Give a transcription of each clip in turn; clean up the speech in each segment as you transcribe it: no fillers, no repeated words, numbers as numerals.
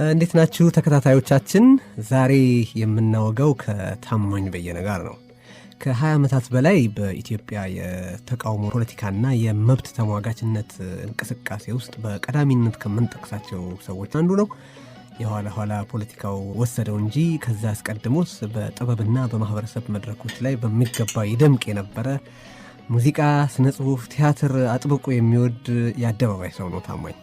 እንዴት ናችሁ ተከታታዮቻችን? ዛሬ የምናወጋው ከታማኝ በየነ ጋር ነው። ከ20 ዓመታት በላይ በኢትዮጵያ የተቃውሞ ፖለቲካና የመብት ተሟጋችነት እንቅስቃሴ ውስጥ በቀዳሚነት ከምንጠቅሳቸው ሰዎች አንዱ ነው። የኋላ ፖለቲካው ወሰደው እንጂ ከዛ አስቀድሞስ በጥበብና በማህበረሰብ መድረኮች ላይ በሚገባ ይደምቅ የነበረ ሙዚቃ፣ ስነ ጽሁፍ፣ ቲያትር አጥብቆ የሚወድ የአደባባይ ሰው ነው ታማኝ።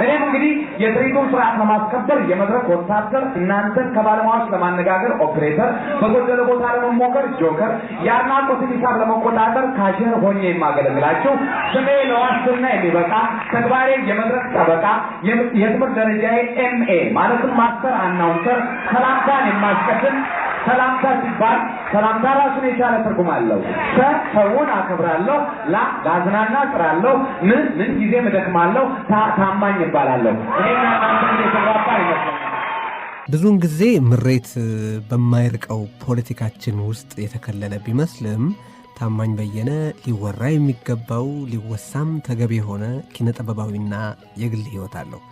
እኔም እንግዲህ የትርኢቱን ስርዓት ለማስከበር የመድረክ ወታደር፣ እናንተን ከባለሙያዎች ለማነጋገር ኦፕሬተር፣ በጎደለ ቦታ ለመሞከር ጆከር፣ የአድናቆትን ሂሳብ ለመቆጣጠር ካሽር ሆኜ የማገለግላችሁ ስሜ ለዋስትና የሚበቃ ተግባሬ የመድረክ ጠበቃ፣ የትምህርት ደረጃዬ ኤምኤ ማለትም ማስተር አናውንሰር፣ ሰላምታን የማስቀድም ሰላምታ ሲባል ሰላምታ ራሱን የቻለ ትርጉም አለው። ሰውን አከብራለሁ፣ ላዝናና ጥራለሁ፣ ምን ጊዜ እደክማለሁ፣ ታማኝ ይባላለሁ። እኔና እናንተ የተግባባ ይመስላል። ብዙውን ጊዜ ምሬት በማይርቀው ፖለቲካችን ውስጥ የተከለለ ቢመስልም ታማኝ በየነ ሊወራ የሚገባው ሊወሳም ተገቢ የሆነ ኪነጥበባዊና የግል ህይወት አለው።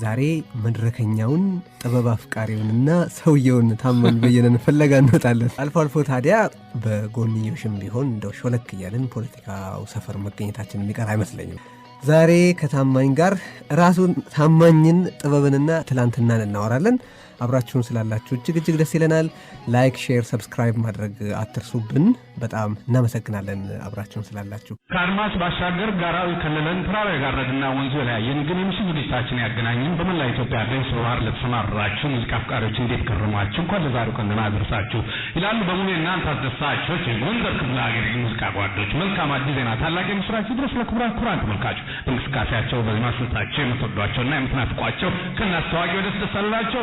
ዛሬ መድረከኛውን ጥበብ አፍቃሪውንና ሰውየውን ታማኝ በየነን ፍለጋ እንወጣለን። አልፎ አልፎ ታዲያ በጎንዮሽም ቢሆን እንደው ሾለክ እያልን ፖለቲካው ሰፈር መገኘታችን የሚቀር አይመስለኝም። ዛሬ ከታማኝ ጋር ራሱን ታማኝን ጥበብንና ትላንትናን እናወራለን። አብራችሁን ስላላችሁ እጅግ ደስ ይለናል። ላይክ፣ ሼር፣ ሰብስክራይብ ማድረግ አትርሱብን። በጣም እናመሰግናለን አብራችሁን ስላላችሁ። ከአድማስ ባሻገር ጋራዊ ከለለን ተራራ የጋረድና ወንዙ የለያየን ግን የምሽት ዝግጅታችን ያገናኘን በመላ ኢትዮጵያ ዳንስ ባህር ለተሰማራችሁ ሙዚቃ አፍቃሪዎች እንዴት ከረማችሁ? እንኳን ለዛሬው ቀን ደህና አደረሳችሁ ይላሉ በሙሉ እናንተ አስደሳቾች የጎንደር ክፍለ ሀገር ሙዚቃ ጓዶች። መልካም አዲስ ዜና፣ ታላቅ የምስራች ድረስ ለክቡራን ተመልካቾች በእንቅስቃሴያቸው በዜማ ስልታቸው የምትወዷቸውና የምትናፍቋቸው ከእናንተ ተዋጊ ወደስ ተሰላላቸው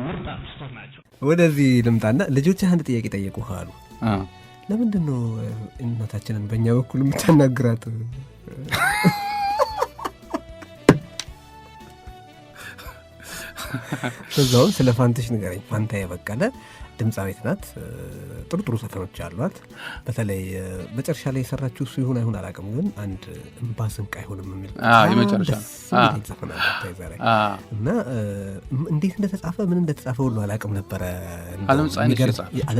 ምርጥ አርቲስቶች ናቸው። ወደዚህ ልምጣና ልጆች አንድ ጥያቄ ጠየቁህ አሉ። ለምንድን ነው እናታችንን በእኛ በኩል የምታናግራት? ከዛውን ስለ ፋንትሽ ንገረኝ። ፋንታ የበቀለ ድምፃዊት ናት። ጥሩ ዘፈኖች አሏት። በተለይ መጨረሻ ላይ የሰራችው እሱ ይሁን አይሁን አላውቅም፣ ግን አንድ እምባ ስንቅ አይሆንም የሚል የመጨረሻ ዘፈን አላት እና እንዴት እንደተጻፈ ምን እንደተጻፈ ሁሉ አላውቅም ነበረ። ዓለም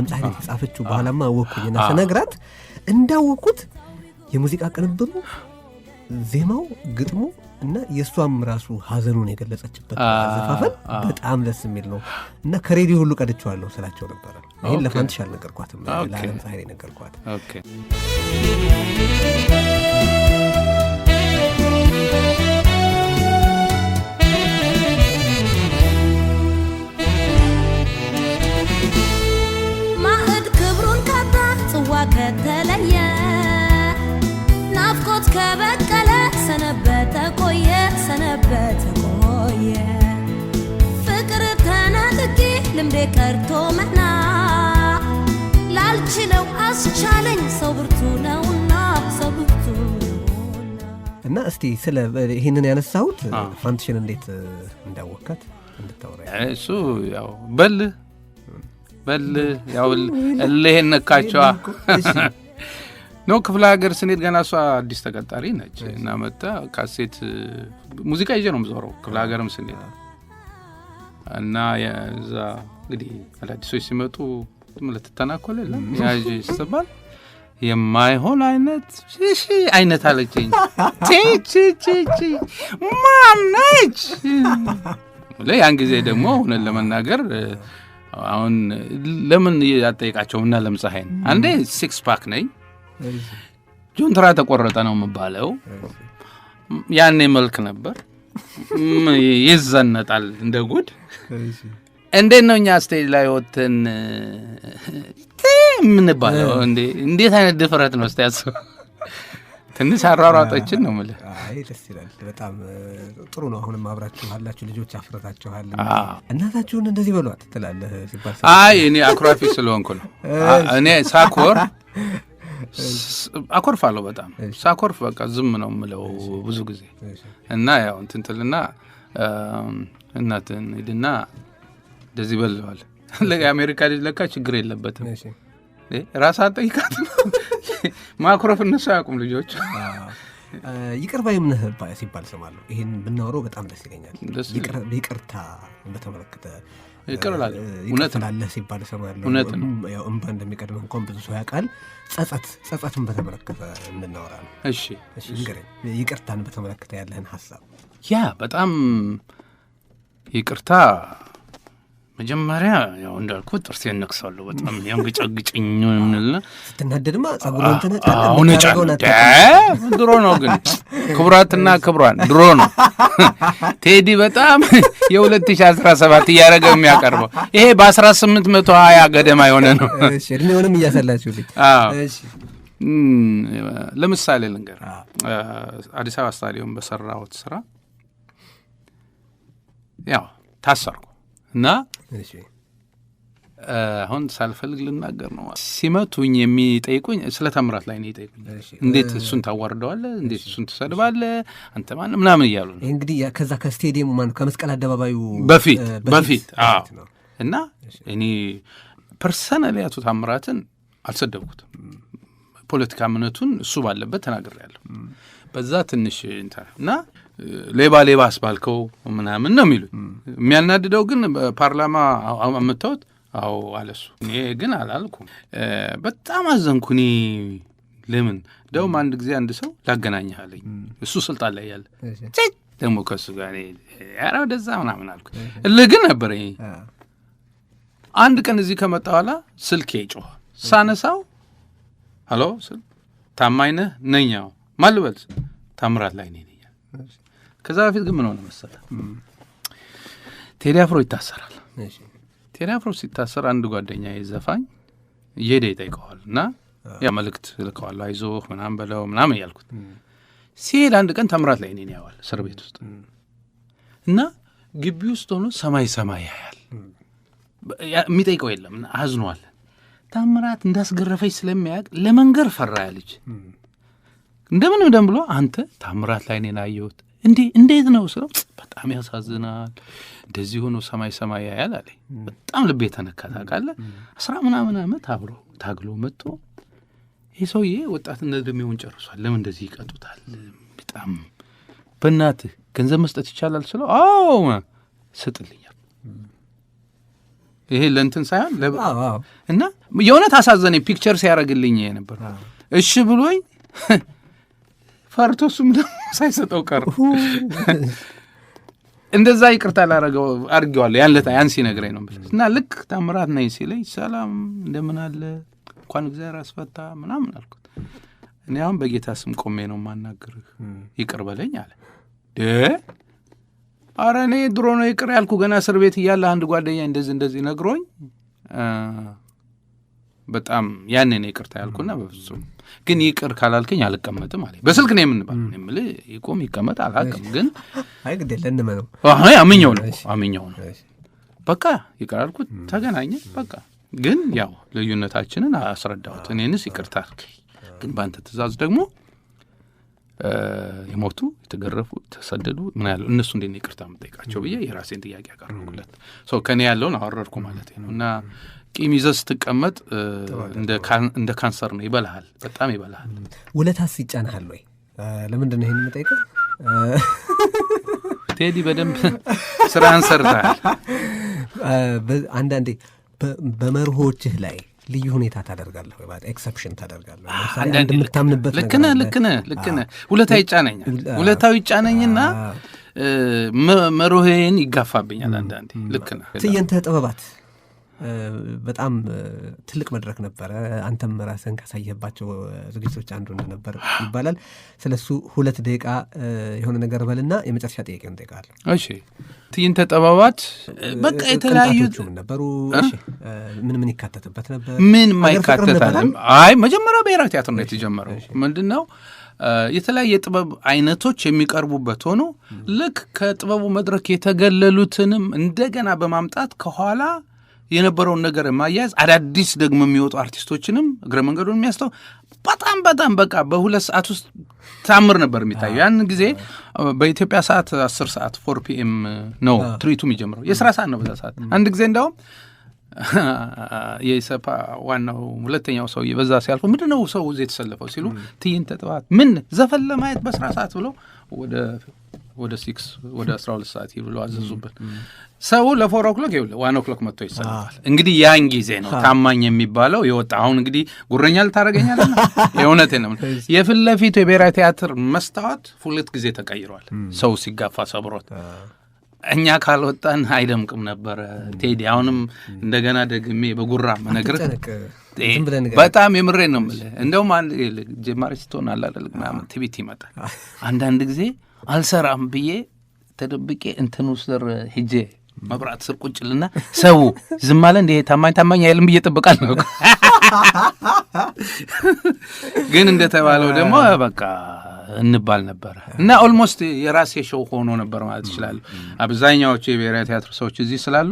ፀሐይ የተጻፈችው በኋላማ አወቅኩኝና ስነግራት እንዳወቅኩት የሙዚቃ ቅንብሩ፣ ዜማው፣ ግጥሙ እና የእሷም ራሱ ሀዘኑን የገለጸችበት ዘፋፈን በጣም ደስ የሚል ነው እና ከሬዲዮ ሁሉ ቀድቼዋለሁ ስላቸው ነበረ። ይህን ለፋንትሽ አልነገርኳትም፣ ለዓለም ፀሐይ ነገርኳት። ማዕድ ክብሩን ካጣ ጽዋ ከተለየ ናፍቆት ከበቀለ ሰነበተ ቆየ ፍቅር ተነጥቄ ልምዴ ቀርቶ መና ላልችለው አስቻለኝ ሰው ብርቱ ነውና እና እስቲ ስለ ይህንን ያነሳሁት ፋንትሽን እንዴት እንዳወካት እንድታወራ። እሱ ያው በል ያው እልህን ነካቸዋ ነው። ክፍለ ሀገር ስንሄድ ገና እሷ አዲስ ተቀጣሪ ነች እና መጣ ካሴት ሙዚቃ ይዤ ነው የምዞረው ክፍለ ሀገርም ስንሄድ እና የዛ እንግዲህ አዳዲሶች ሲመጡ ምልትተናኮል የለም ያዥ ይስተባል የማይሆን አይነት አለችኝ። ማነች? ያን ጊዜ ደግሞ እውነት ለመናገር አሁን ለምን ያጠይቃቸውና ለምፀሐይን አንዴ 6 ፓክ ነኝ ጆንትራ ተቆረጠ ነው የምባለው። ያኔ መልክ ነበር ይዘነጣል እንደ ጉድ። እንዴት ነው እኛ ስቴጅ ላይ ወጥተን ምንባለው? እንዴት አይነት ድፍረት ነው? እስቲ ያስብ። ትንሽ አራራጣችን ነው ማለት። አይ ደስ ይላል። በጣም ጥሩ ነው። አሁንም አብራችሁ አላችሁ ልጆች አፍረታችኋል። እናታችሁን እንደዚህ በሏት ትላለህ ሲባል አይ እኔ አኩራፊ ስለሆንኩ ነው። እኔ አኮርፋለሁ በጣም ሳኮርፍ በቃ ዝም ነው የምለው ብዙ ጊዜ እና ያው እንትንትልና እናትን ሄድና እንደዚህ በለዋል። ለአሜሪካ ልጅ ለካ ችግር የለበትም ራሳ ጠይቃት ማኮርፍ እነሱ ያቁም ልጆች ይቅር ባይም ነህ ሲባል ሰማለሁ። ይሄን ብናወራው በጣም ደስ ይለኛል። ይቅርታ በተመለከተ ይቅር እላለሁ እውነት ነው ሲባል ሰማለሁ። ያው እንባ እንደሚቀድም እንኳን ብዙ ሰው ያውቃል። ጸጸትን በተመለከተ እንናወራ ነው። እሺ እንግዲህ ይቅርታን በተመለከተ ያለህን ሐሳብ። ያ በጣም ይቅርታ መጀመሪያ ያው እንዳልኩት ጥርሴን ነክሳለሁ። በጣም ያንገጫግጭኝ ምንልና ስትናደድማ ጸጉሩን ተነጫለህ። ድሮ ነው ግን ክቡራትና ክቡራን ድሮ ነው ቴዲ በጣም የ2017 እያደረገ የሚያቀርበው ይሄ በ1820 ገደማ የሆነ ነው። እሺ እድሜውንም እያሰላችሁልኝ። እሺ ለምሳሌ ልንገር አዲስ አበባ ስታዲየም በሰራሁት ስራ ያው ታሰርኩ እና አሁን ሳልፈልግ ልናገር ነው። ሲመቱኝ የሚጠይቁኝ ስለ ታምራት ላይ ነው ይጠይቁኝ። እንዴት እሱን ታዋርደዋለህ? እንዴት እሱን ትሰድባለህ? አንተ ማን ምናምን እያሉ ነው። እንግዲህ ከዛ ከስቴዲየሙ ማን ከመስቀል አደባባዩ በፊት እና እኔ ፐርሰናሊ አቶ ታምራትን አልሰደብኩትም። ፖለቲካ እምነቱን እሱ ባለበት ተናግሬያለሁ። በዛ ትንሽ እና ሌባ አስባልከው ምናምን ነው የሚሉኝ። የሚያናድደው ግን ፓርላማ አመጣሁት። አዎ አለሱ። እኔ ግን አላልኩም። በጣም አዘንኩ። እኔ ለምን ደውም አንድ ጊዜ አንድ ሰው ላገናኝህ አለኝ። እሱ ስልጣን ላይ ያለ ደግሞ ከሱ ጋር ኧረ ወደዛ ምናምን አልኩ። እልህ ግን ነበረኝ። አንድ ቀን እዚህ ከመጣ በኋላ ስልኬ ጮኸ። ሳነሳው ሄሎ ስል ታማኝ ነኝ ያው ማን ልበል ታምራት ላይ ነኝ። ከዛ በፊት ግን ምን ሆነ መሰለህ ቴዲ አፍሮ ይታሰራል። ቴዲ አፍሮ ሲታሰር አንድ ጓደኛዬ ዘፋኝ እየሄደ ይጠይቀዋል እና ያ መልእክት ልከዋለሁ አይዞህ ምናምን በለው ምናምን እያልኩት ሲሄድ አንድ ቀን ታምራት ላይ ነኝ ያዋል እስር ቤት ውስጥ እና ግቢ ውስጥ ሆኖ ሰማይ ያያል። የሚጠይቀው የለም እና አዝኗል። ታምራት እንዳስገረፈች ስለሚያውቅ ለመንገር ፈራ ያለች እንደምንም ብሎ አንተ ታምራት ላይ ነኝ አየሁት እንዴት ነው ስለው በጣም ያሳዝናል እንደዚህ ሆኖ ሰማይ ያያል አለኝ። በጣም ልቤ ተነካ። ታውቃለህ 10 ምናምን ዓመት አብሮ ታግሎ መጥቶ ይሄ ሰውዬ ወጣትነት እድሜውን ጨርሷል። ለምን እንደዚህ ይቀጡታል? በጣም በእናትህ ገንዘብ መስጠት ይቻላል ስለው አዎ ስጥልኛል። ይሄ ለእንትን ሳይሆን እና የእውነት አሳዘነኝ። ፒክቸር ሲያደርግልኝ ነበር እሺ ብሎኝ ፈርቶ እሱም ደግሞ ሳይሰጠው ቀረ። እንደዛ ይቅርታ ላረገው አድርጌዋለሁ ያን ሲነግረኝ ነው እና ልክ ታምራት ነኝ ሲለኝ ሰላም እንደምን አለ እንኳን እግዚአብሔር አስፈታ ምናምን አልኩት። እኔ አሁን በጌታ ስም ቆሜ ነው የማናገርህ ይቅር በለኝ አለ። ኧረ እኔ ድሮ ነው ይቅር ያልኩ ገና እስር ቤት እያለ አንድ ጓደኛ እንደዚህ ነግሮኝ በጣም ያንን ይቅርታ ያልኩና በፍጹም ግን ይቅር ካላልከኝ አልቀመጥም አለኝ። በስልክ ነው የምንባለው። እኔ የምልህ ይቆም ይቀመጥ አላውቅም ግን አይ ግድ የለም ነው አምኜው ነው በቃ ይቅር አልኩት። ተገናኘ በቃ ግን ያው ልዩነታችንን አስረዳሁት። እኔንስ ይቅርታ አልከኝ ግን በአንተ ትእዛዝ ደግሞ የሞቱ የተገረፉ ተሰደዱ ምን ያለው እነሱ እንዴት ነው ይቅርታ የምጠይቃቸው ብዬ የራሴን ጥያቄ አቀረብኩለት። ከኔ ያለውን አወረድኩ ማለት ነው እና ቂም ይዘህ ስትቀመጥ እንደ ካንሰር ነው ይበልሃል፣ በጣም ይበልሃል። ውለታስ ይጫንሃል ወይ? ለምንድን ነው ይሄን የምጠይቀው? ቴዲ በደንብ ስራህን ሰርተሃል። አንዳንዴ በመርሆችህ ላይ ልዩ ሁኔታ ታደርጋለህ ወይ? ማለት ኤክሰፕሽን ታደርጋለህ? ለምሳሌ አንድ የምታምንበት ልክ ነህ። ውለታው ይጫነኝና መርሆዬን ይጋፋብኛል አንዳንዴ። ልክ ነህ። ትዕይንተ ጥበባት በጣም ትልቅ መድረክ ነበረ። አንተም ራስህን ካሳየህባቸው ዝግጅቶች አንዱ እንደነበር ይባላል። ስለሱ 2 ደቂቃ የሆነ ነገር በልና የመጨረሻ ጥያቄውን ጠይቃለሁ። እሺ ትዕይንተ ጥበባት በቃ የተለያዩ ነበሩ። እሺ ምን ይካተትበት ነበር? ምን ማይካተታል? አይ መጀመሪያ ብሔራዊ ቲያትር ነው የተጀመረው። ምንድነው የተለያየ ጥበብ አይነቶች የሚቀርቡበት ሆኖ ልክ ከጥበቡ መድረክ የተገለሉትንም እንደገና በማምጣት ከኋላ የነበረውን ነገር ማያዝ አዳዲስ ደግሞ የሚወጡ አርቲስቶችንም እግረ መንገዱን የሚያስተው በጣም በቃ በ2 ሰዓት ውስጥ ታምር ነበር የሚታየው። ያን ጊዜ በኢትዮጵያ ሰዓት 10 ሰዓት 4 PM ነው ትርኢቱ የሚጀምረው። የስራ ሰዓት ነው በዛ ሰዓት። አንድ ጊዜ እንዳውም የኢሰፓ ዋናው ሁለተኛው ሰው በዛ ሲያልፉ ምንድነው ሰው እዚህ የተሰለፈው ሲሉ ትዕይንተ ጥበባት ምን ዘፈን ለማየት በስራ ሰዓት ብሎ ወደ 6 ወደ 12 ሰዓት ይብሎ አዘዙበት። ሰው ለ4 o'clock ይውል 1 o'clock መጥቶ ይሰለፋል። እንግዲህ ያን ጊዜ ነው ታማኝ የሚባለው የወጣ። አሁን እንግዲህ ጉረኛ ልታረጋኛለህ የእውነቴን ነው። የፊት ለፊቱ የብሔራዊ ቲያትር መስታወት ሁለት ጊዜ ተቀይሯል። ሰው ሲጋፋ ሰብሮት እኛ ካልወጣን አይደምቅም ነበር። ቴዲ አሁንም እንደገና ደግሜ በጉራ መነግርህ በጣም የምሬን ነው የምልህ። እንደውም አንድ ጀማሪ ስትሆን አላደልግ ምናምን ትቢት ይመጣል። አንዳንድ ጊዜ አልሰራም ብዬ ተደብቄ እንትን ውስጥ ሂጄ መብራት ስር ቁጭልና ሰው ዝም አለ እንደ ታማኝ አይልም ብዬ እጠብቃለሁ። ግን እንደተባለው ደግሞ በቃ እንባል ነበር እና ኦልሞስት የራሴ ሾው ሆኖ ነበር ማለት ይችላል። አብዛኛዎቹ የብሔራዊ ቲያትር ሰዎች እዚህ ስላሉ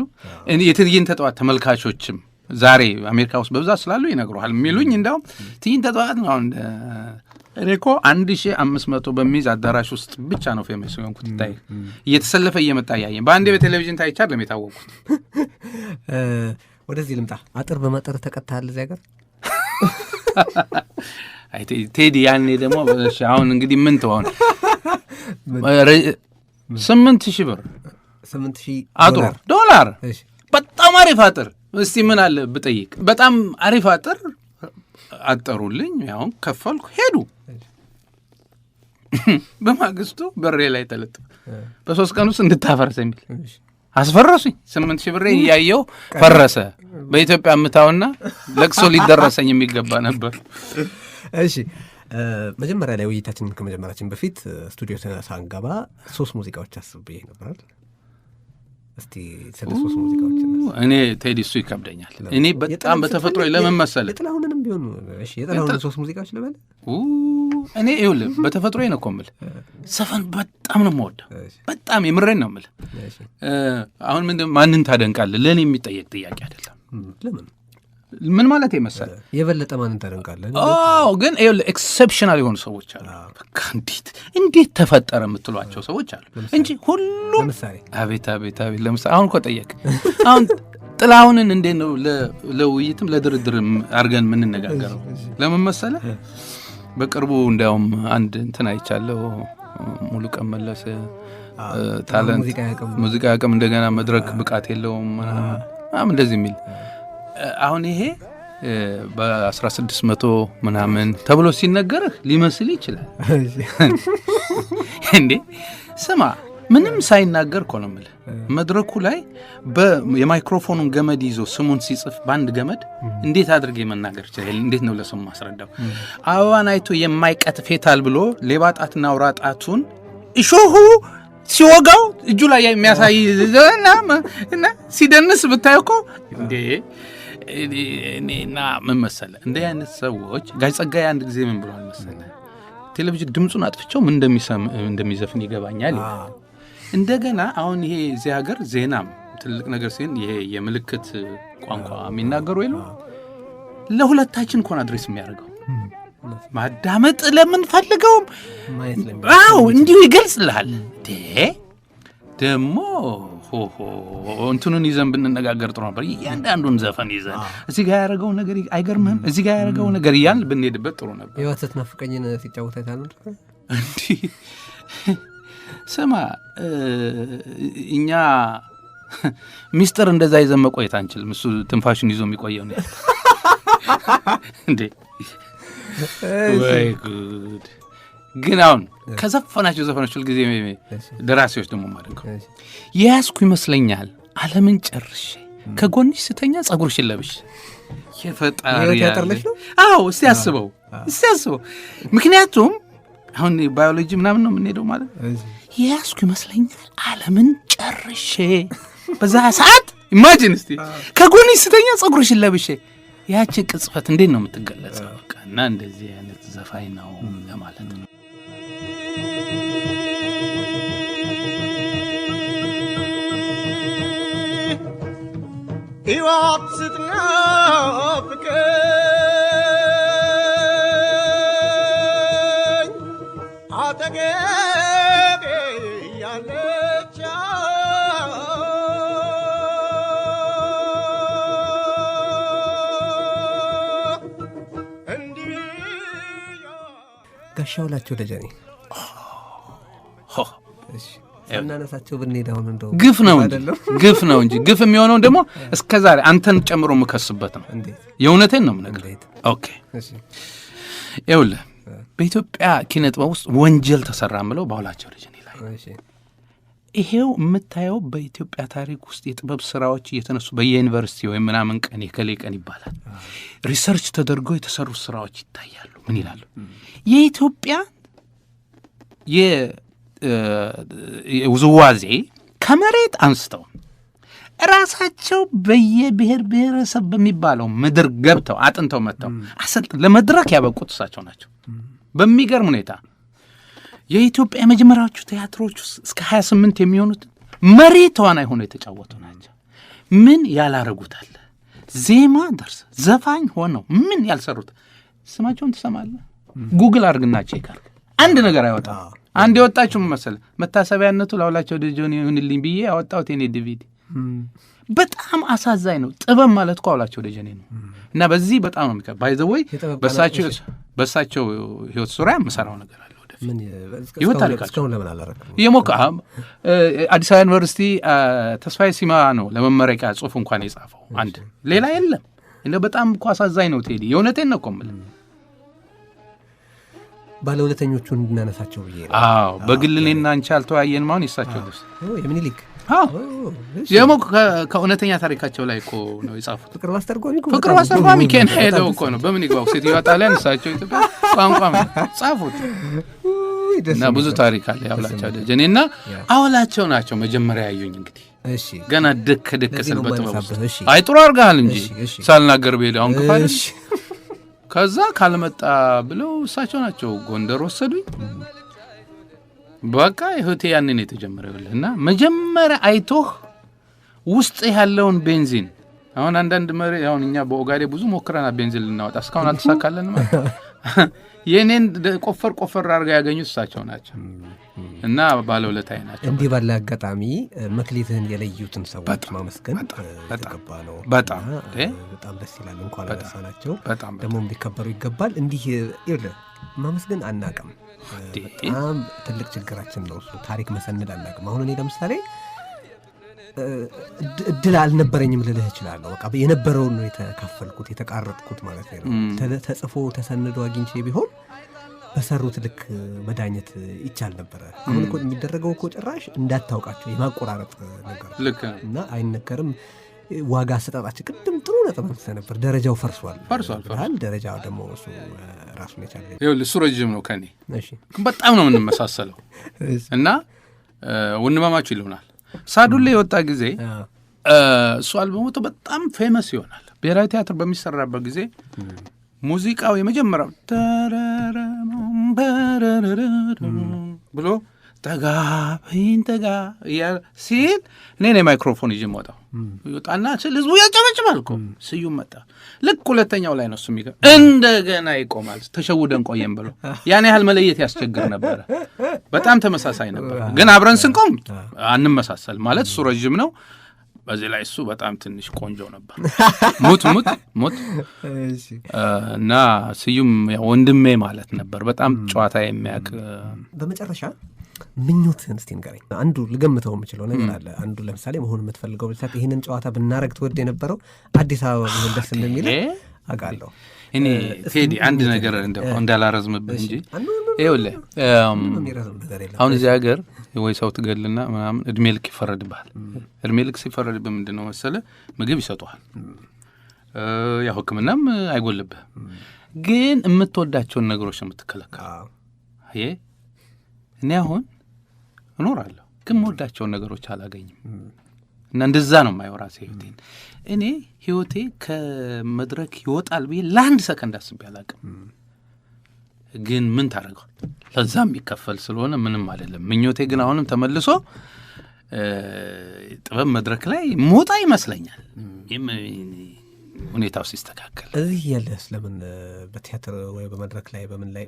የትዕይንተ ጥበባት ተመልካቾችም ዛሬ አሜሪካ ውስጥ በብዛት ስላሉ ይነግሩሃል የሚሉኝ እንደውም ትዕይንተ ጥበባት ነው። እኔ እኮ 1500 በሚይዝ አዳራሽ ውስጥ ብቻ ነው ፌመስ የሆንኩት። ታይ እየተሰለፈ እየመጣ ያየኝ በአንዴ በቴሌቪዥን ታይቻል ለሚታወቁት። ወደዚህ ልምጣ። አጥር በማጠር ተቀጣለ እዚህ ሀገር አይ ቴዲ ያኔ ደግሞ አሁን እንግዲህ ምን ተሆነ 8000 ብር 8000 ዶላር በጣም አሪፍ አጥር። እስቲ ምን አለ ብጠይቅ በጣም አሪፍ አጥር አጠሩልኝ። ያው ከፈልኩ ሄዱ። በማግስቱ በሬ ላይ ተለጥፎ በ3 ቀን ውስጥ እንድታፈርስ የሚል አስፈረሱኝ። 8000 ብር ያየው ፈረሰ። በኢትዮጵያ ምታውና ለቅሶ ሊደረሰኝ የሚገባ ነበር። እሺ መጀመሪያ ላይ ውይይታችንን ከመጀመራችን በፊት ስቱዲዮ ሳንገባ 3 ሙዚቃዎች አስቤ ነበር። እስቲ ስለ 3 ሙዚቃዎች እኔ ቴዲ እሱ ይከብደኛል። እኔ በጣም በተፈጥሮ ለምን መሰለህ የጥላሁንንም ቢሆን እሺ የጥላሁን 3 ሙዚቃዎች ልበል። እኔ ይኸውልህ በተፈጥሮ ነው እኮ የምልህ ዘፈን በጣም ነው የምወደው። በጣም የምሬን ነው የምልህ። አሁን ማንን ታደንቃለህ ለእኔ የሚጠየቅ ጥያቄ አይደለም። ለምን ምን ማለት ይመስላል የበለጠ ማንን ታደንቃለህ? ግን ይኸውልህ ኤክሰፕሽናል የሆኑ ሰዎች አሉ። በቃ እንዴት ተፈጠረ የምትሏቸው ሰዎች አሉ እንጂ ሁሉም ለምሳሌ አቤት ለምሳሌ አሁን እኮ ጠየቅ አሁን ጥላሁንን እንዴት ነው ለውይይትም ለድርድርም አድርገን የምንነጋገረው? ለምን መሰለህ በቅርቡ እንዲያውም አንድ እንትን አይቻለሁ። ሙሉቀን መለሰ ታለንት ሙዚቃ ያቅም እንደገና መድረክ ብቃት የለውም ምናምን እንደዚህ የሚል አሁን ይሄ በ1600 ምናምን ተብሎ ሲነገርህ ሊመስል ይችላል። እንዴ ስማ ምንም ሳይናገር እኮ ነው የምልህ መድረኩ ላይ የማይክሮፎኑን ገመድ ይዞ ስሙን ሲጽፍ በአንድ ገመድ እንዴት አድርጌ መናገር ይችላል? እንዴት ነው ለስሙ ማስረዳው? አበባን አይቶ የማይቀጥፌታል ብሎ ሌባ ጣትና አውራ ጣቱን እሾሁ ሲወጋው እጁ ላይ የሚያሳይ እና ሲደንስ ብታየው እኮ እንዴ እኔና ምን መሰለህ እንደ አይነት ሰዎች ጋሽ ጸጋዬ አንድ ጊዜ ምን ብሏል መሰለህ ቴሌቪዥን ድምፁን አጥፍቼው ምን እንደሚዘፍን ይገባኛል። እንደገና አሁን ይሄ እዚህ ሀገር ዜናም ትልቅ ነገር ሲሆን ይሄ የምልክት ቋንቋ የሚናገሩ የለው ለሁለታችን እንኳን አድሬስ የሚያደርገው ማዳመጥ ለምን ፈልገውም እንዲሁ ይገልጽልሃል። ደግሞ እንትኑን ይዘን ብንነጋገር ጥሩ ነበር። እያንዳንዱን ዘፈን ይዘን እዚህ ጋር ያደረገው ነገር አይገርምህም? እዚህ ጋር ያደረገው ነገር እያልን ብንሄድበት ጥሩ ነበር። የወተት ናፍቀኝን ሲጫወት አይታል ነበር። እንዲህ ስማ እኛ ሚስጥር እንደዛ ይዘን መቆየት አንችልም። እሱ ትንፋሽን ይዞ የሚቆየው ነው እንዴ። ወይ ጉድ! ግን አሁን ከዘፈናቸው ዘፈኖች ሁልጊዜ ደራሲዎች ደግሞ ማድረገው የያዝኩ ይመስለኛል ዓለምን ጨርሼ ከጎንሽ ስተኛ ጸጉርሽን ለብሽ የፈጣሪ ያጠርልሽ ነው። አዎ እስቲ አስበው። ምክንያቱም አሁን ባዮሎጂ ምናምን ነው የምንሄደው ማለት የያዝኩ ይመስለኛል ዓለምን ጨርሼ በዛ ሰዓት ኢማጂን እስቲ ከጎንሽ ስተኛ ጸጉርሽን ለብሽ ያቺ ቅጽበት እንዴት ነው የምትገለጸው? በቃ እና እንደዚህ አይነት ዘፋኝ ነው ለማለት ነው። ሕይወት ስትናፍቀኝ አጠገቤ ያለች ጋሻውላቸው ደጀኔ እሺ እናነሳቸው ብንሄድ አሁን እንደው ግፍ ነው እንጂ ግፍ የሚሆነው ደግሞ እስከዛሬ አንተን ጨምሮ መከስበት ነው። የእውነቴን ነው የምነግርህ። ኦኬ ይኸውልህ በኢትዮጵያ ኪነ ጥበብ ውስጥ ወንጀል ተሰራ ምለው ባውላቸው ደጀኔ ላይ ይሄው የምታየው በኢትዮጵያ ታሪክ ውስጥ የጥበብ ስራዎች እየተነሱ በየዩኒቨርሲቲ ወይም ምናምን ቀን የከሌ ቀን ይባላል ሪሰርች ተደርገው የተሰሩ ስራዎች ይታያሉ። ምን ይላሉ? የኢትዮጵያ የውዝዋዜ ከመሬት አንስተው ራሳቸው በየብሔር ብሔረሰብ በሚባለው ምድር ገብተው አጥንተው መጥተው ለመድረክ ያበቁት እሳቸው ናቸው። በሚገርም ሁኔታ የኢትዮጵያ የመጀመሪያዎቹ ቲያትሮች እስከ 28 የሚሆኑት መሪ ተዋናይ ሆነው የተጫወቱ ናቸው። ምን ያላረጉታል? ዜማ ደርሰ ዘፋኝ ሆነው ምን ያልሰሩት ስማቸውን ትሰማለህ? ጉግል አድርግና ቼክ አድርግ። አንድ ነገር አይወጣም። አንድ የወጣችሁ መሰለህ መታሰቢያነቱ ላውላቸው ደጀኔ ይሁንልኝ ብዬ ያወጣሁት የኔ ዲቪዲ በጣም አሳዛኝ ነው። ጥበብ ማለት እኮ አውላቸው ደጀኔ ነው እና በዚህ በጣም ነው የሚከ ባይ ዘ ወይ በሳቸው ህይወት ዙሪያ የምሰራው ነገር አለ። ወደፊት ህይወት ታሪካቸው የሞካ አዲስ አበባ ዩኒቨርሲቲ ተስፋዬ ሲማ ነው ለመመረቂያ ጽሑፍ እንኳን የጻፈው አንድ ሌላ የለም። እንደው በጣም እኮ አሳዛኝ ነው ቴዲ፣ የእውነቴን ነው እኮ የምልህ። ባለውለተኞቹን እንድናነሳቸው ብዬ ነው። አዎ በግል እኔና አንቺ አልተወያየን ማን ይሳቸው ደስ የምኒልክ የሞክ ከእውነተኛ ታሪካቸው ላይ እኮ ነው የጻፉት። ፍቅር ማስተርጓሚ ኬንያ ሄደው እኮ ነው በምን ይግባው ሴትዮዋ ጣሊያን እሳቸው ኢትዮጵያ ቋንቋ ጻፉት እና ብዙ ታሪክ አለ። ያውላቸው ደጀኔና አውላቸው ናቸው መጀመሪያ ያዩኝ። እንግዲህ እሺ ገና ድክ ስልበት አይ ጥሩ አድርገሃል እንጂ ሳልናገር ብሄድ አሁን ክፋለሽ ከዛ ካልመጣ ብለው እሳቸው ናቸው ጎንደር ወሰዱኝ። በቃ ይሁቴ ያንን የተጀመረውልና መጀመሪያ አይቶህ ውስጥ ያለውን ቤንዚን አሁን አንዳንድ መሪ አሁን እኛ በኦጋዴ ብዙ ሞክረና ቤንዚን ልናወጣ እስካሁን አልተሳካለንም። የኔን ቆፈር አድርገው ያገኙት እሳቸው ናቸው እና ባለውለታዬ ናቸው። እንዲህ ባለ አጋጣሚ መክሊትህን የለዩትን ሰዎች ማመስገን ተገባ ነው። በጣም ደስ ይላል። እንኳን አደረሳቸው። ደግሞ ቢከበሩ ይገባል። እንዲህ ይኸውልህ ማመስገን አናውቅም። በጣም ትልቅ ችግራችን ነው እሱ። ታሪክ መሰነድ አናውቅም። አሁን እኔ ለምሳሌ እድል አልነበረኝም ልልህ እችላለሁ። በቃ የነበረውን ነው የተካፈልኩት የተቃረጥኩት ማለት ነው። ተጽፎ ተሰንዶ አግኝቼ ቢሆን በሰሩት ልክ መዳኘት ይቻል ነበረ። አሁን እኮ የሚደረገው እኮ ጭራሽ እንዳታውቃቸው የማቆራረጥ ነገር እና አይነገርም። ዋጋ አሰጣጣችን ቅድም ጥሩ ነጥብ አንስተህ ነበር። ደረጃው ፈርሷል። ደረጃው ደግሞ እሱ ራሱን የቻለ ይኸውልህ እሱ ረጅም ነው ከኔ በጣም ነው የምንመሳሰለው እና ወንድማማችሁ ይሉናል። ሳዱላ የወጣ ጊዜ እሱ አልበሙ በጣም ፌመስ ይሆናል። ብሔራዊ ቲያትር በሚሰራበት ጊዜ ሙዚቃው የመጀመሪያው ብሎ ጠጋ ሲል እኔ ነው ማይክሮፎን ይዤ የምወጣው። ይወጣና ህዝቡ ያጨበጭባል እኮ ስዩም መጣ። ልክ ሁለተኛው ላይ ነው እሱ የሚገርም እንደገና ይቆማል። ተሸውደን ቆየን ብሎ ያን ያህል መለየት ያስቸግር ነበረ። በጣም ተመሳሳይ ነበር፣ ግን አብረን ስንቆም አንመሳሰል ማለት እሱ ረጅም ነው። በዚህ ላይ እሱ በጣም ትንሽ ቆንጆ ነበር። ሙት እና ስዩም ወንድሜ ማለት ነበር። በጣም ጨዋታ የሚያውቅ። በመጨረሻ ምኞትህን እስቲ ንገረኝ። አንዱ ልገምተው የምችለው ነገር አለ። አንዱ ለምሳሌ መሆን የምትፈልገው ብቻ ይህንን ጨዋታ ብናረግ ትወድ የነበረው አዲስ አበባ ቢሆን ደስ እንደሚል አውቃለሁ። እኔ ቴዲ አንድ ነገር እንዳላረዝምብህ እንጂ ይኸውልህ አሁን እዚህ ሀገር ወይ ሰው ትገልና ምናምን እድሜ ልክ ይፈረድብሃል። እድሜ ልክ ሲፈረድብህ ምንድን ነው መሰለህ ምግብ ይሰጡሃል፣ ያው ሕክምናም አይጎልብህም፣ ግን የምትወዳቸውን ነገሮች ነው የምትከለከለው። እኔ አሁን እኖራለሁ ግን የምወዳቸውን ነገሮች አላገኝም እና እንደዛ ነው የማየው ራሴ ህይወቴን። እኔ ህይወቴ ከመድረክ ይወጣል ብዬ ለአንድ ሰከንድ አስቤ አላውቅም። ግን ምን ታደርገዋል? ለዛም ይከፈል ስለሆነ ምንም አይደለም። ምኞቴ ግን አሁንም ተመልሶ ጥበብ መድረክ ላይ ሞጣ ይመስለኛል ሁኔታው ሲስተካከል። እዚህ ያለህ ለምን በቲያትር ወይ በመድረክ ላይ በምን ላይ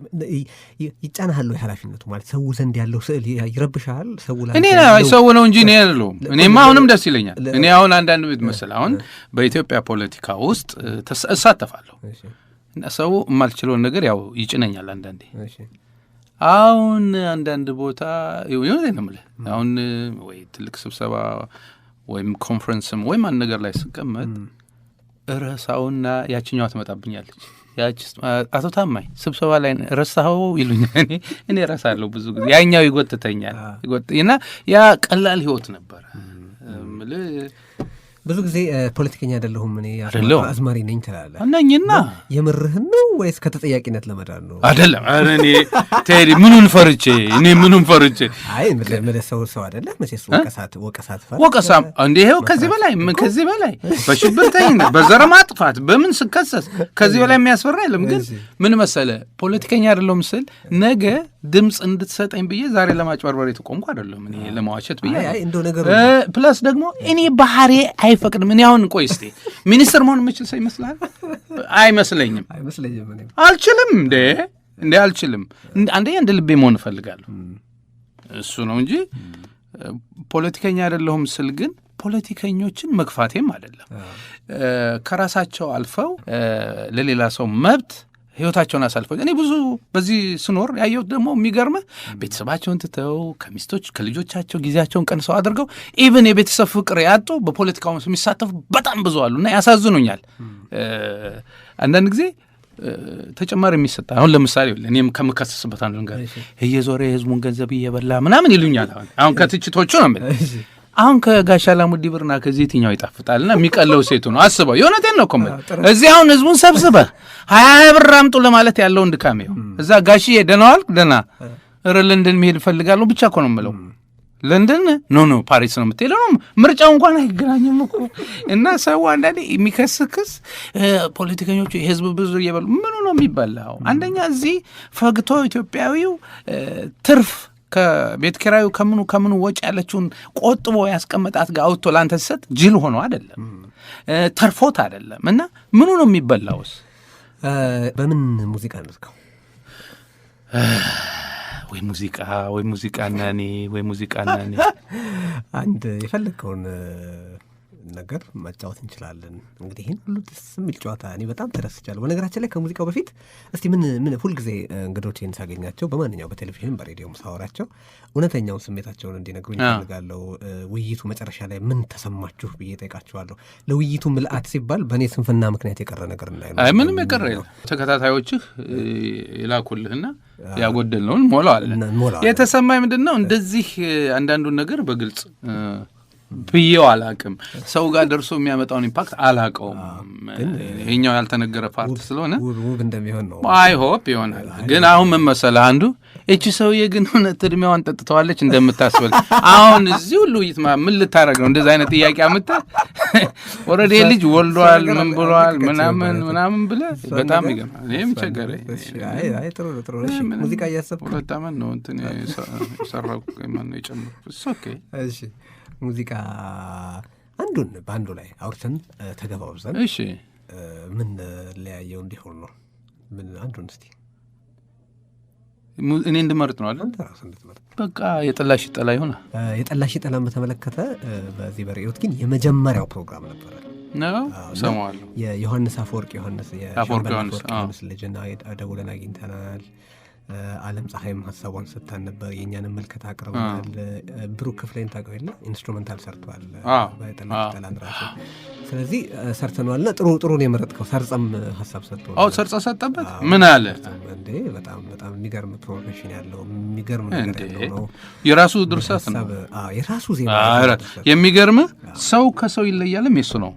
ይጫናሃል? ኃላፊነቱ ማለት ሰው ዘንድ ያለው ስዕል ይረብሻል? ሰው ላይ እኔ ሰው ነው እንጂ እኔ አይደለሁም። እኔማ አሁንም ደስ ይለኛል። እኔ አሁን አንዳንድ ቤት መሰለህ አሁን በኢትዮጵያ ፖለቲካ ውስጥ እሳተፋለሁ እና ሰው የማልችለውን ነገር ያው ይጭነኛል አንዳንዴ አሁን አንዳንድ ቦታ ይሁን ነው የምልህ አሁን ወይ ትልቅ ስብሰባ ወይም ኮንፈረንስም ወይም አንድ ነገር ላይ ስቀመጥ እረሳውና ያቺኛዋ ትመጣብኛለች አቶ ታማኝ ስብሰባ ላይ ረሳው ይሉኛል እኔ ረሳለሁ ብዙ ጊዜ ያኛው ይጎትተኛል እና ያ ቀላል ህይወት ነበር ማለት ብዙ ጊዜ ፖለቲከኛ አይደለሁም እኔ አዝማሪ ነኝ ትላለህ እናኝና የምርህን ነው ወይስ ከተጠያቂነት ለመዳን ነው አይደለም እኔ ቴዲ ምኑን ፈርቼ አይ ሰው አይደለም መቼስ ወቀሳም እንዴ ይሄው ከዚህ በላይ በሽብርተኝነት በዘር ማጥፋት በምን ስከሰስ ከዚህ በላይ የሚያስፈራ የለም ግን ምን መሰለ ፖለቲከኛ አይደለሁም ስል ነገ ድምጽ እንድትሰጠኝ ብዬ ዛሬ ለማጭበርበር የተቆምኩ አይደለም እኔ ለማዋሸት ብዬ ፕላስ ደግሞ እኔ ባህሪ አይፈቅድም እኔ አሁን ቆይ እስቲ ሚኒስትር መሆን የምችል ሰው ይመስላል አይመስለኝም አልችልም እንዴ አልችልም አንደኛ እንደ ልቤ መሆን እፈልጋለሁ እሱ ነው እንጂ ፖለቲከኛ አይደለሁም ስል ግን ፖለቲከኞችን መግፋቴም አይደለም ከራሳቸው አልፈው ለሌላ ሰው መብት ህይወታቸውን አሳልፈው እኔ ብዙ በዚህ ስኖር ያየሁት ደግሞ የሚገርምህ ቤተሰባቸውን ትተው ከሚስቶች ከልጆቻቸው ጊዜያቸውን ቀንሰው አድርገው ኢቭን የቤተሰብ ፍቅር ያጡ በፖለቲካው የሚሳተፉ በጣም ብዙ አሉና ያሳዝኑኛል አንዳንድ ጊዜ ተጨማሪ የሚሰጣ አሁን ለምሳሌ እኔም ከምከሰስበት አንዱ ነገር እየዞረ የህዝቡን ገንዘብ እየበላ ምናምን ይሉኛል አሁን ከትችቶቹ ነው ማለት አሁን ከጋሽ አላሙዲ ብርና ከዚህ የትኛው ይጣፍጣልና የሚቀለው ሴቱ ነው አስበው የሆነቴን ነው ኮመንት እዚህ አሁን ህዝቡን ሰብስበህ 20 ብር አምጡ ለማለት ያለውን ድካሜው እዛ ጋሽዬ ደናዋል ደና ለንደን መሄድ ፈልጋለሁ ብቻ እኮ ነው የምለው ለንደን ኖ ፓሪስ ነው የምትሄደው ምርጫው እንኳን አይገናኝም እኮ እና ሰው አንዳንዴ የሚከስክስ ፖለቲከኞቹ የህዝብ ብዙ እየበሉ ምኑ ነው የሚበላው አንደኛ እዚህ ፈግቶ ኢትዮጵያዊው ትርፍ ከቤት ኪራዩ ከምኑ ወጪ ያለችውን ቆጥቦ ያስቀመጣት ጋር አውጥቶ ላንተ ሲሰጥ ጅል ሆኖ አይደለም ተርፎት አይደለም እና ምኑ ነው የሚበላውስ በምን ሙዚቃ ነው ወይ ሙዚቃና እኔ አንድ የፈለከውን ነገር ማጫወት እንችላለን እንግዲህ ይሄን ሁሉ ደስ የሚል ጨዋታ እኔ በጣም ተደስቻለሁ በነገራችን ላይ ከሙዚቃው በፊት እስቲ ምን ሁሉ ጊዜ እንግዶቼን ሳገኛቸው በማንኛው በቴሌቪዥን በሬዲዮም ሳወራቸው እውነተኛውን ስሜታቸውን እንዲነግሩኝ እፈልጋለሁ ውይይቱ መጨረሻ ላይ ምን ተሰማችሁ ብዬ ጠይቃቸዋለሁ ለውይይቱ ምልአት ሲባል በእኔ ስንፍና ምክንያት የቀረ ነገር እንዳይሆን አይ ምንም የቀረ ተከታታዮችህ ይላኩልህና ያጎደልነውን ሞላዋለን የተሰማኝ ምንድነው እንደዚህ አንዳንዱን ነገር በግልጽ ብዬው አላቅም ሰው ጋር ደርሶ የሚያመጣውን ኢምፓክት አላቀውም ይሄኛው ያልተነገረ ፓርት ስለሆነ ውብ እንደሚሆን ነው አይ ሆፕ ይሆናል ግን አሁን ምን መሰለህ አንዱ እቺ ሰውዬ ግን እድሜዋን ጠጥተዋለች እንደምታስበል አሁን እዚህ ሁሉ ይትማ ምን ልታረግ ነው እንደዛ አይነት ጥያቄ አመጣ ኦሬዲ ልጅ ወልዷል ምን ብሏል ምናምን ብለ በጣም ይገርማል እኔም ቸገረኝ አይ ጥሩ ሙዚቃ እያሰብኩ በጣም ነው እንትን ሰራው ማን ነው የጨመረው ኦኬ እሺ ሙዚቃ አንዱን ባንዱ ላይ አውርተን ተገባውዘን እሺ ምን ለያየው እንዲሆን ነው ምን አንዱን እስቲ እኔ እንድመርጥ ነው አይደል በቃ የጠላሽ ጠላ ይሆና የጠላሽ ጠላን በተመለከተ በዚህ በሬዲዮ ግን የመጀመሪያው ፕሮግራም ነበር ነው ሰማዋለሁ የዮሐንስ አፈወርቅ ዮሐንስ ልጅና ደውለን አግኝተናል ዓለም ፀሐይም ሀሳቧን ሰጥታን ነበር የኛንም መልከታ አቅርበናል ብሩክ ክፍሌን ታውቀው የለ ኢንስትሩሜንታል ሰርቷል በጠላሽ ጠላን ራሱ ስለዚህ ሰርተናልና ጥሩ ነው የመረጥከው ሰርጸም ሀሳብ ሰጥቷል ሰርጸ ሰጠበት ምን አለ እንዴ በጣም የሚገርም ፕሮፌሽን ያለው የሚገርም ነገር ነው የራሱ ድርሰት ነው የራሱ ዜማ የሚገርም ሰው ከሰው ይለያልም የሱ ነው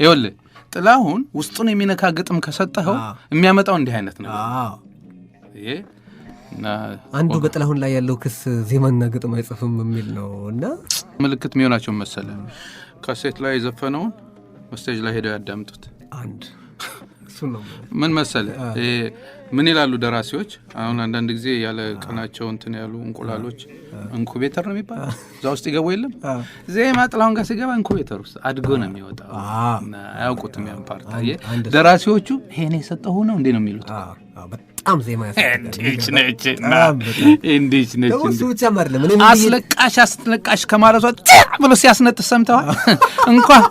ይኸውልህ ጥላሁን ውስጡን የሚነካ ግጥም ከሰጠኸው የሚያመጣው እንዲህ አይነት ነው አንዱ በጥላሁን ላይ ያለው ክስ ዜማና ግጥም አይጽፍም የሚል ነው እና ምልክት የሚሆናቸው መሰለ ካሴት ላይ የዘፈነውን ስቴጅ ላይ ሄደው ያዳምጡት አንድ እሱ ነው ምን መሰለ ምን ይላሉ ደራሲዎች አሁን አንዳንድ ጊዜ ያለ ቀናቸው እንትን ያሉ እንቁላሎች ኢንኩቤተር ነው የሚባለው እዛ ውስጥ ይገቡ የለም ዜማ ጥላሁን ጋር ሲገባ ኢንኩቤተር ውስጥ አድጎ ነው የሚወጣው እና አያውቁትም ያን ፓርት ደራሲዎች ይሄን የሰጠው ነው እንዴ ነው የሚሉት በጣም ዜማ እንዴች ነች እሱ ብቻ አይደለም እኔ አስለቃሽ ከማረሷ ብሎ ሲያስነጥስ ሰምተዋል እንኳን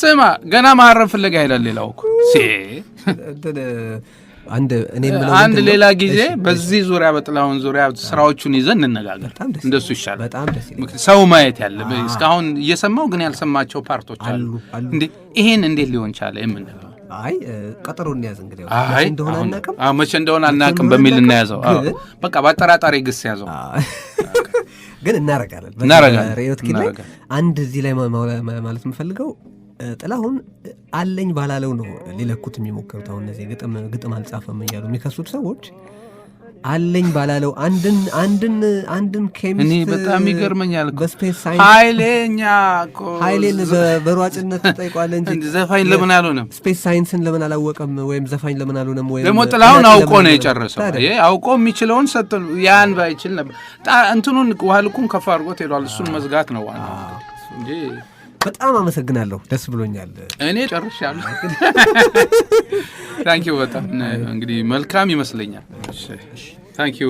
ስማ ገና ማረፍ ፍለጋ ይላል ሌላው እኮ አንድ ሌላ ጊዜ በዚህ ዙሪያ በጥላሁን ዙሪያ ስራዎቹን ይዘን እንነጋገር እንደሱ ይሻላል በጣም ደስ ይላል ሰው ማየት ያለ እስካሁን እየሰማው ግን ያልሰማቸው ፓርቶች አሉ እንዴ ይሄን እንዴት ሊሆን ቻለ የምንለው አይ ቀጠሮ እንያዝ እንግዲህ መቼ እንደሆነ አናውቅም በሚል እናያዘው በቃ ባጠራጣሪ ግስ ያዘው ግን እናረጋለን ሬዮት ላይ አንድ እዚህ ላይ ማለት የምፈልገው ጥላሁን አለኝ ባላለው ነው ሊለኩት የሚሞክሩት አሁን እነዚህ ግጥም አልጻፈም እያሉ የሚከሱት ሰዎች አለኝ ባላለው አንድን ኬሚስት እኔ በጣም ይገርመኛል በስፔስ ሳይንስ ኃይሌን በሯጭነት ተጠይቋል እንጂ ዘፋኝ ለምን አልሆነም ስፔስ ሳይንስን ለምን አላወቀም ወይም ዘፋኝ ለምን አልሆነም ወይም ደግሞ ጥላሁን አውቆ ነው የጨረሰው አውቆ የሚችለውን ሰጥቶ ያን ባይችል ነበር እንትኑን ዋልኩን ከፍ አድርጎት ሄዷል እሱን መዝጋት ነው ዋናው እንጂ በጣም አመሰግናለሁ ደስ ብሎኛል እኔ ጨርሻለሁ ታንኪዩ በጣም እንግዲህ መልካም ይመስለኛል ታንኪዩ